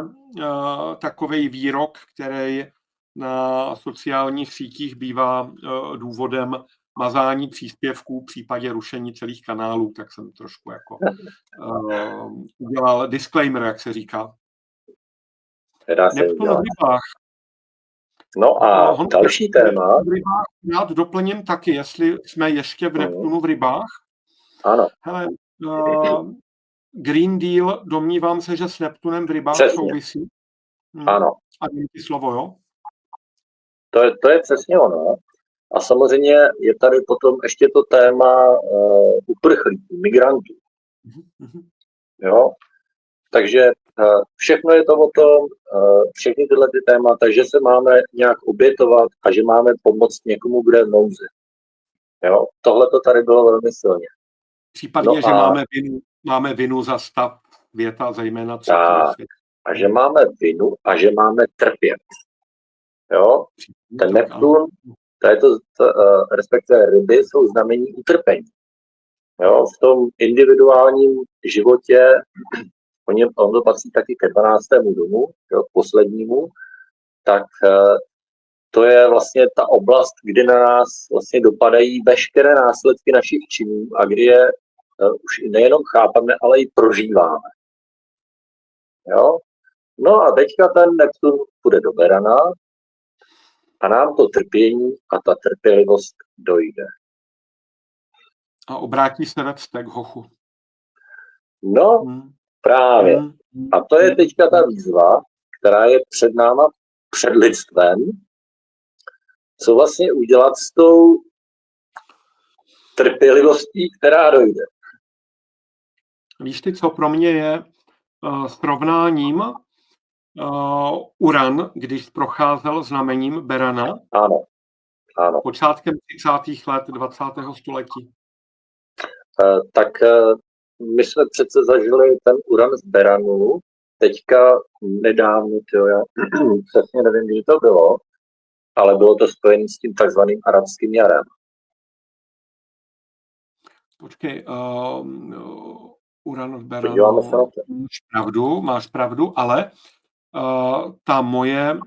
S1: takovej výrok, který na sociálních sítích bývá důvodem mazání příspěvků v případě rušení celých kanálů, tak jsem trošku jako udělal disclaimer, jak se říká. Neptun v rybách.
S2: No a další téma.
S1: Rád doplním taky, jestli jsme ještě v Neptunu v rybách,
S2: Ano.
S1: Hele, Green Deal, domnívám se, že s Neptunem v rybách
S2: Přesně.
S1: souvisí.
S2: Ano.
S1: A dám ti slovo, jo?
S2: To je přesně ono. A samozřejmě je tady potom ještě to téma uprchlíků, migrantů. Jo? Takže všechno je to o tom, všechny tyhle ty témata, že se máme nějak obětovat a že máme pomoct někomu, kdo je v nouzi. Jo? Tohle to tady bylo velmi silně.
S1: Případně, že máme vinu za stav světa, zejména třetího světa.
S2: A že máme vinu a že máme trpět. Jo? Ten Neptun, respektive ryby, jsou znamení utrpení. Jo? V tom individuálním životě, on to patří taky ke 12. domu, jo, poslednímu, tak to je vlastně ta oblast, kdy na nás vlastně dopadají veškeré následky našich činů a kdy je už nejenom chápeme, ale i prožíváme. Jo? No a teďka ten Neptun půjde do Berana a nám to trpění a ta trpělivost dojde.
S1: A obrátí se ve vztek, hochu.
S2: No, právě. A to je teďka ta výzva, která je před náma, před lidstvem, co vlastně udělat s tou trpělivostí, která dojde.
S1: Víš ty, co pro mě je srovnáním Uran, když procházel znamením Berana?
S2: Ano.
S1: Počátkem 30. let 20. století.
S2: Tak my jsme přece zažili ten Uran z Beranu, teďka nedávno, já přesně nevím, kdy to bylo, ale bylo to spojené s tím takzvaným arabským jarem.
S1: Počkej, Uran v Beranu, máš pravdu, ale ta moje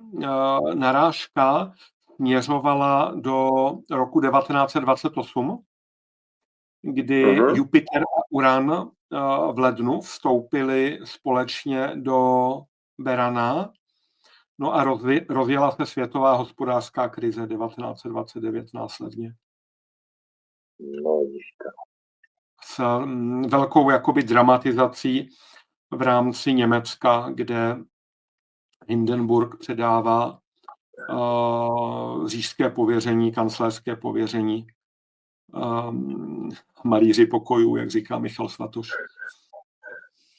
S1: narážka směřovala do roku 1928, kdy Jupiter a Uran v lednu vstoupili společně do Berana, no a rozjela se světová hospodářská krize 1929 následně.
S2: No,
S1: s velkou jakoby dramatizací v rámci Německa, kde Hindenburg předává říšské pověření, kancléřské pověření malíři pokojů, jak říká Michal Svatoš.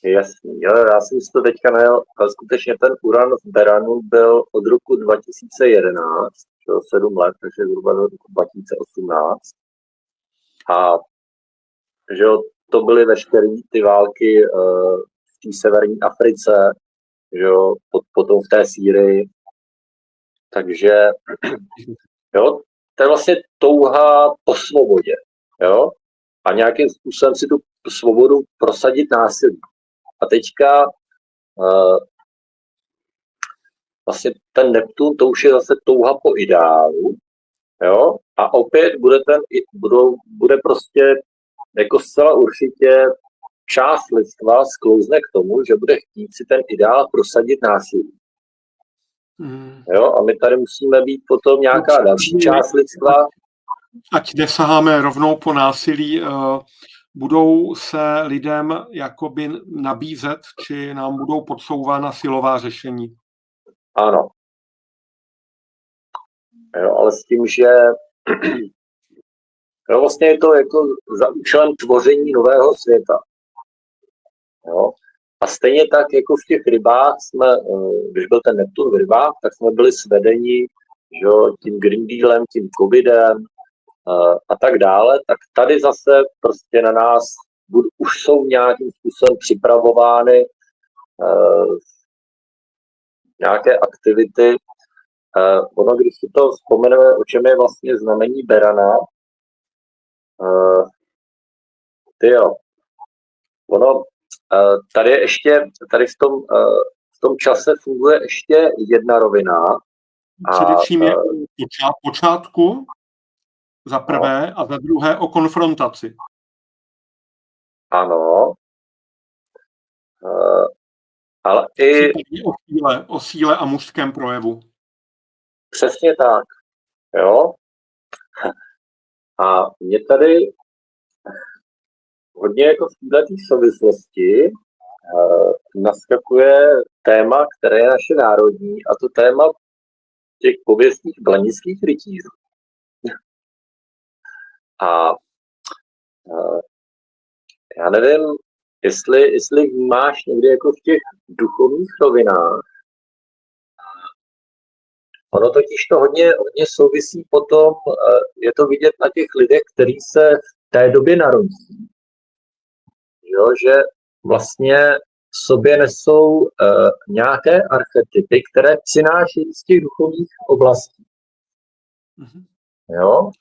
S2: Jasný, jo, já jsem si to teďka najel, ale skutečně ten Uran v Beranu byl od roku 2011, 7 let, takže zhruba do roku 2018. A že to byly veškeré ty války v té severní Africe, že jo, potom v té Sýrii. Takže jo, to je vlastně touha po svobodě. Jo? A nějakým způsobem si tu svobodu prosadit násilí. A teďka vlastně ten Neptun, to už je zase touha po ideálu. Jo? A opět bude prostě jako zcela určitě část lidstva sklouzne k tomu, že bude chtít si ten ideál prosadit násilí. Jo? A my tady musíme být potom nějaká další část lidstva.
S1: Ať nesaháme rovnou po násilí, budou se lidem jakoby nabízet, či nám budou podsouvána silová řešení.
S2: Ano. Jo, ale s tím, že jo, vlastně je to jako za účelem tvoření nového světa. Jo. A stejně tak, jako v těch rybách jsme, když byl ten Neptun v rybách, tak jsme byli svedeni, jo, tím Green Dealem, tím covidem a tak dále, tak tady zase prostě na nás už jsou nějakým způsobem připravovány nějaké aktivity. Ono, když si to vzpomeneme, o čem je vlastně znamení Berana, ono tady je ještě, tady v tom čase funguje ještě jedna rovina.
S1: Především je počátku za prvé a za druhé o konfrontaci.
S2: Ano. Ale i
S1: o síle a mužském projevu.
S2: Přesně tak. Jo. A mě tady hodně jako v této souvislosti naskakuje téma, které je naše národní, a to téma těch pověstných blanických rytířů. A já nevím, jestli vnímáš někdy jako v těch duchovních rovinách. Ono totiž to hodně souvisí potom, je to vidět na těch lidech, kteří se v té době narodí. Jo, že vlastně v sobě nesou nějaké archetypy, které přináší z těch duchovních oblastí.
S1: Mhm.
S2: Jo?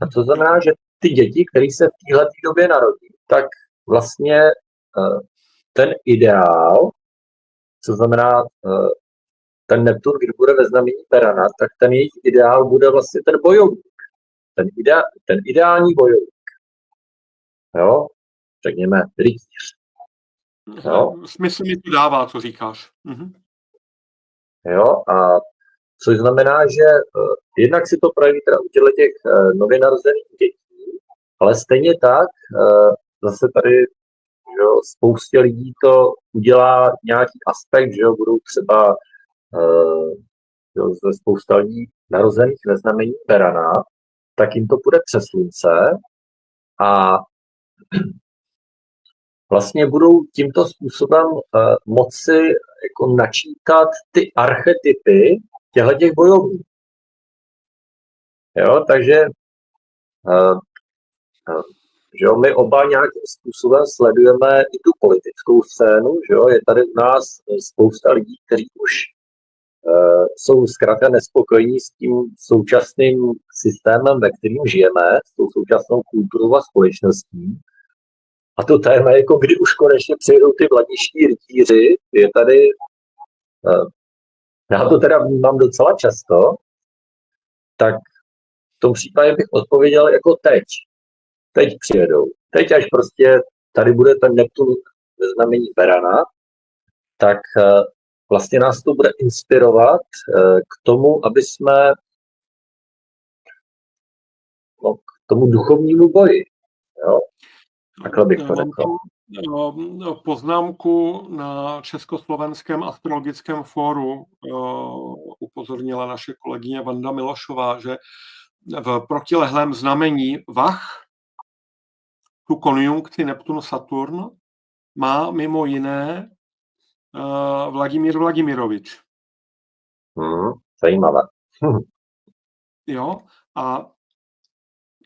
S2: A to znamená, že ty děti, které se v téhle době narodí, tak vlastně ten ideál, co znamená ten Neptun, když bude ve znamení Berana, tak ten jejich ideál bude vlastně ten bojovník. Ten ideální bojovník. Jo? Řekněme, rytíř.
S1: Smysl mi to dává, co říkáš. Mhm.
S2: Jo? A což znamená, že jednak si to projeví teda u těch nově narozených dětí, ale stejně tak zase tady jo, spoustě lidí to udělá nějaký aspekt, že jo, budou třeba spousta lidí narozených ve znamení Berana, tak jim to bude přes slunce a vlastně budou tímto způsobem moci jako načítat ty archetypy těch bojovníků. Jo, takže že jo, my oba nějakým způsobem sledujeme i tu politickou scénu, že jo, je tady u nás spousta lidí, kteří už jsou zkrátka nespokojení s tím současným systémem, ve kterým žijeme, s tou současnou kulturou a společností. A to téma, jako kdy už konečně přijedou ty vladiští rytíři, je tady, já to teda vnímám docela často, tak v tom případě bych odpověděl jako teď. Teď přijedou. Teď, až prostě tady bude ten Neptun ve znamení Berana, tak vlastně nás to bude inspirovat k tomu, aby jsme k tomu duchovnímu boji. Jo? Takhle bych to řekl.
S1: Poznámku na Československém astrologickém fóru upozornila naše kolegyně Vanda Milošová, že v protilehlém znamení Vach tu konjunkci Neptun-Saturn má mimo jiné Vladimír Vladimirovič.
S2: Zajímavé.
S1: Jo, a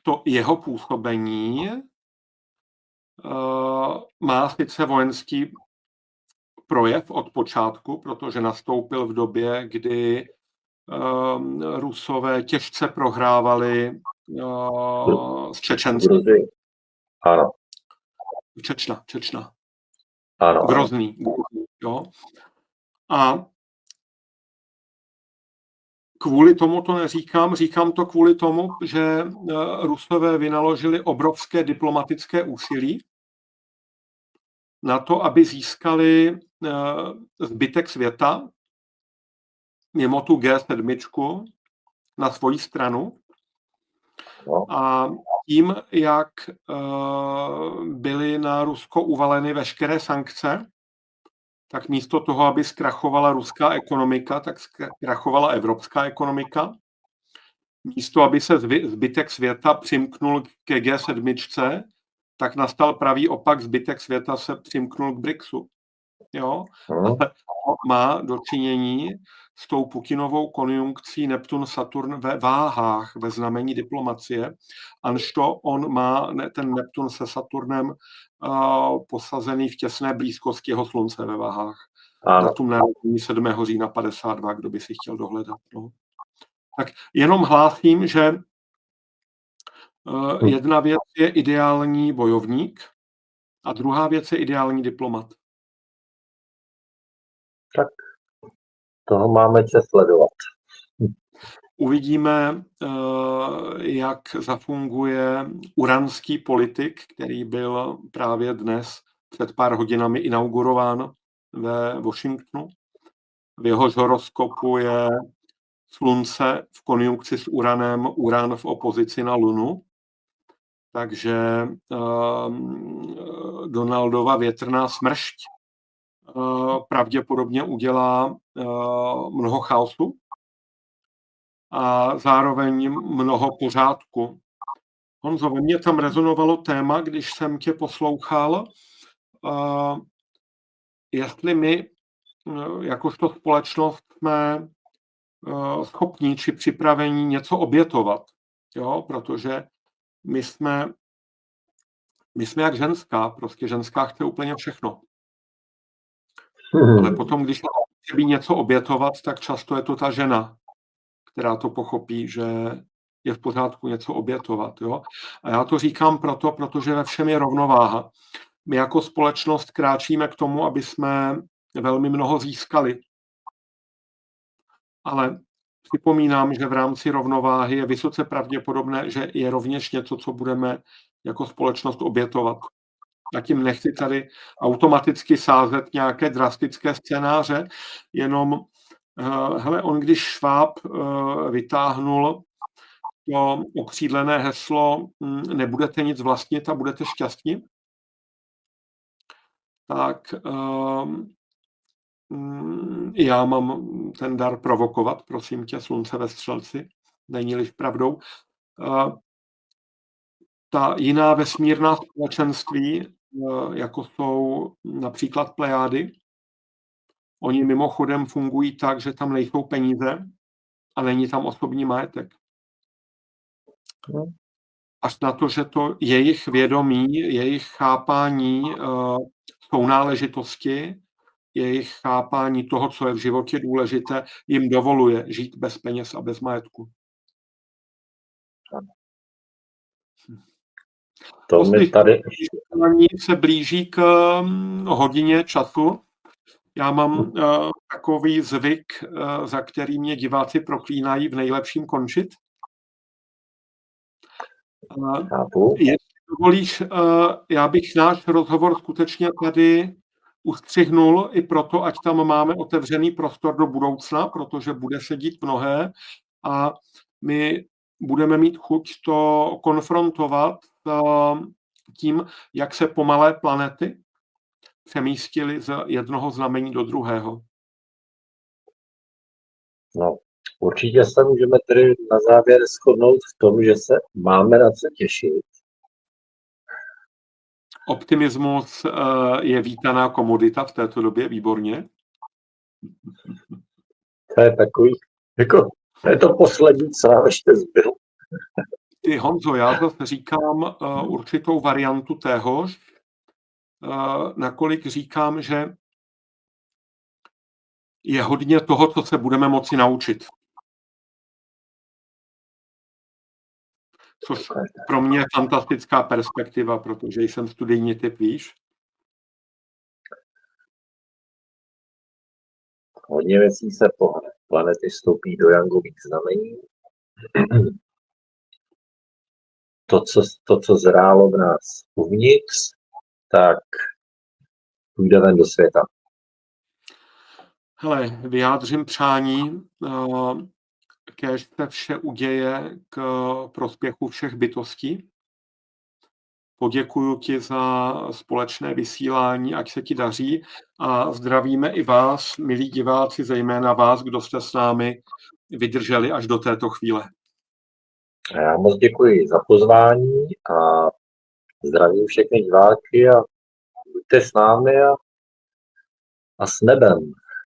S1: to jeho působení má sice vojenský projev od počátku, protože nastoupil v době, kdy Rusové těžce prohrávali s Čečenskem.
S2: Ano.
S1: Čečna.
S2: Ano.
S1: Grozný. Jo. A kvůli tomu to neříkám, říkám to kvůli tomu, že Rusové vynaložili obrovské diplomatické úsilí na to, aby získali zbytek světa mimo tu G7 na svoji stranu. A tím, jak byly na Rusko uvaleny veškeré sankce, tak místo toho, aby zkrachovala ruská ekonomika, tak zkrachovala evropská ekonomika. Místo, aby se zbytek světa přimknul ke G7, tak nastal pravý opak, zbytek světa se přimknul k BRICSu. Jo? Ale má dočinění s tou Putinovou konjunkcí Neptun-Saturn ve váhách, ve znamení diplomacie, anžto on má ten Neptun se Saturnem posazený v těsné blízkosti jeho slunce ve váhách. Datum narození 7. října 52, kdo by si chtěl dohledat. No. Tak jenom hlásím, že jedna věc je ideální bojovník a druhá věc je ideální diplomat.
S2: Tak toho máme čas sledovat.
S1: Uvidíme, jak zafunguje uranský politik, který byl právě dnes před pár hodinami inaugurován ve Washingtonu. V jehož horoskopu je Slunce v konjunkci s Uranem, Uran v opozici na Lunu. Takže Donaldova větrná smršť pravděpodobně udělá mnoho chaosu a zároveň mnoho pořádku. Honzo, ve mně tam rezonovalo téma, když jsem tě poslouchal, jestli my jakožto společnost jsme schopni či připraveni něco obětovat. Jo? Protože my jsme jak ženská, prostě ženská chce úplně všechno. Ale potom, když chce něco obětovat, tak často je to ta žena, která to pochopí, že je v pořádku něco obětovat. Jo? A já to říkám protože ve všem je rovnováha. My jako společnost kráčíme k tomu, aby jsme velmi mnoho získali. Ale připomínám, že v rámci rovnováhy je vysoce pravděpodobné, že je rovněž něco, co budeme jako společnost obětovat. Já tím nechci tady automaticky sázet nějaké drastické scénáře, jenom hele, on když Schwab vytáhnul to okřídlené heslo nebudete nic vlastnit a budete šťastní, tak já mám ten dar provokovat, prosím tě, slunce ve střelci, není-li pravdou. Ta jiná vesmírná společenství, jako jsou například Plejády, oni mimochodem fungují tak, že tam nejsou peníze a není tam osobní majetek. Až na to, že to jejich vědomí, jejich chápání sounáležitosti, jejich chápání toho, co je v životě důležité, jim dovoluje žít bez peněz a bez majetku.
S2: To mi tady
S1: se blíží k hodině času. Já mám takový zvyk, za který mě diváci proklínají, v nejlepším končit. Jestli dovolíš, já bych náš rozhovor skutečně tady ustřihnul i proto, ať tam máme otevřený prostor do budoucna, protože bude se dít mnohé a my budeme mít chuť to konfrontovat tím, jak se pomalé planety přemístily z jednoho znamení do druhého.
S2: No, určitě se můžeme tedy na závěr shodnout v tom, že se máme na co těšit.
S1: Optimismus je vítaná komodita v této době, výborně.
S2: To je takový, jako, to je to poslední, co nám ještě zbylo.
S1: Ty, Honzo, já zase říkám určitou variantu téhož, nakolik říkám, že je hodně toho, co se budeme moci naučit. Což pro mě je fantastická perspektiva, protože jsem studijní typ, víš?
S2: Hodně věcí se pohne. Planety vstoupí do jangových znamení. To, co zrálo v nás uvnitř, tak půjde ven do světa.
S1: Hele, vyjádřím přání, kéž se vše uděje k prospěchu všech bytostí. Poděkuju ti za společné vysílání, ať se ti daří a zdravíme i vás, milí diváci, zejména vás, kdo jste s námi vydrželi až do této chvíle.
S2: Já moc děkuji za pozvání a zdravím všechny diváky a buďte s námi a s nebem.